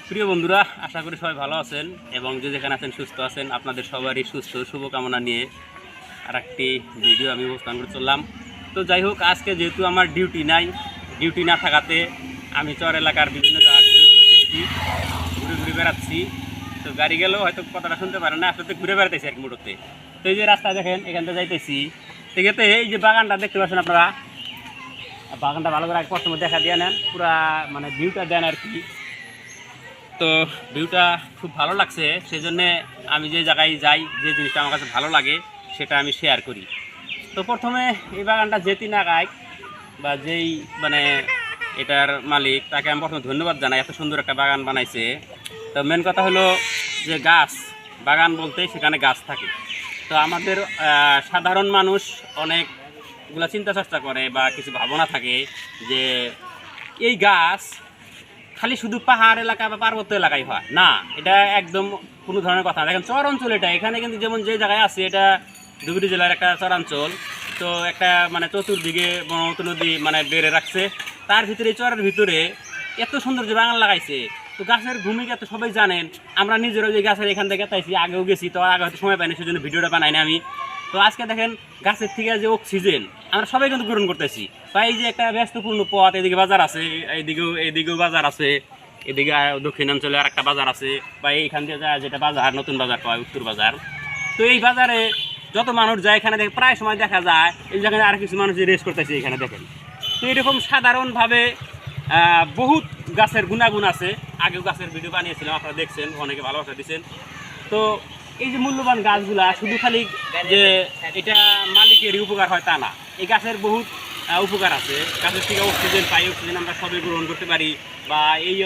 প্রিয় বন্ধুরা, আশা করি সবাই ভালো আছেন এবং যে যেখানে আছেন সুস্থ আছেন। আপনাদের সবারই সুস্থ শুভকামনা নিয়ে আর একটি ভিডিও আমি উপস্থাপন করে চললাম। তো যাই হোক, আজকে যেহেতু আমার ডিউটি না থাকাতে আমি চর এলাকার বিভিন্ন জায়গা ঘুরে ঘুরে বেড়াচ্ছি। তো গাড়ি গেলেও হয়তো কথাটা শুনতে পারেন না, আসলে ঘুরে বেড়াতেছি আর কি মোটরতে। তো এই যে রাস্তা দেখেন, এখান থেকে যাইতেছি, ঠিক আছে। এই যে বাগানটা দেখতে পাচ্ছেন আপনারা, বাগানটা ভালো করে প্রথমে দেখা দিয়ে নেন, পুরা মানে ভিউটা দেন আর কি। তো ভিউটা খুব ভালো লাগছে, সেই জন্যে আমি যে জায়গায় যাই, যে জিনিসটা আমার কাছে ভালো লাগে সেটা আমি শেয়ার করি। তো প্রথমে এই বাগানটা যেতি না গায় বা যেই মানে এটার মালিক, তাকে আমি প্রথমে ধন্যবাদ জানাই, এত সুন্দর একটা বাগান বানাইছে। তো মেন কথা হলো যে বাগান বলতে সেখানে গাছ থাকে। তো আমাদের সাধারণ মানুষ অনেকগুলা চিন্তা চর্চা করে বা কিছু ভাবনা থাকে যে এই গাছ খালি শুধু পাহাড় এলাকা বা পার্বত্য এলাকায় হয় না, এটা একদম কোনো ধরনের কথা না। দেখেন চর অঞ্চল এটা, এখানে কিন্তু যেমন যে জায়গায় আছে, এটা ধুবড়ী জেলার একটা চরাঞ্চল। তো একটা মানে চতুর্দিকে ব্রহ্মপুত্র নদী মানে বেড়ে রাখছে, তার ভিতরে চরের ভিতরে এত সুন্দর যে বাগান লাগাইছে। তো গাছের ভূমিকা তো সবাই জানেন, আমরা নিজেরাও যে গাছের এখান থেকে তাইছি, আগেও গেছি, তো আগে হয়তো সময় পাইনি, সেজন্য ভিডিওটা বানাই না আমি। তো আজকে দেখেন গাছের থেকে যে অক্সিজেন আমরা সবাই কিন্তু গ্রহণ করতেছি। বা এই যে একটা ব্যস্তপূর্ণ পথ, এদিকে বাজার আছে, এইদিকেও বাজার আছে, এদিকে দক্ষিণাঞ্চলে আর একটা বাজার আছে, বা এইখান থেকে যায় যেটা বাজার, নতুন বাজার পায়, উত্তর বাজার। তো এই বাজারে যত মানুষ যায়, এখানে দেখে প্রায় সময় দেখা যায় এই জায়গায় আর কিছু মানুষ রেস্ট করতেছে এখানে দেখেন। তো এরকম সাধারণভাবে বহুত গাছের গুণাগুণ আছে। আগেও গাছের ভিডিও বানিয়েছিলাম, আপনারা দেখছেন, অনেকে ভালোবাসা দিচ্ছেন। তো এই যে মূল্যবান গাছগুলা শুধু খালি যে এটা মালিকেরই উপকার হয় তা না, এই গাছের বহুত উপকার আছে। গাছের থেকে অক্সিজেন পাই, অক্সিজেন আমরা সবাই গ্রহণ করতে পারি। বা এই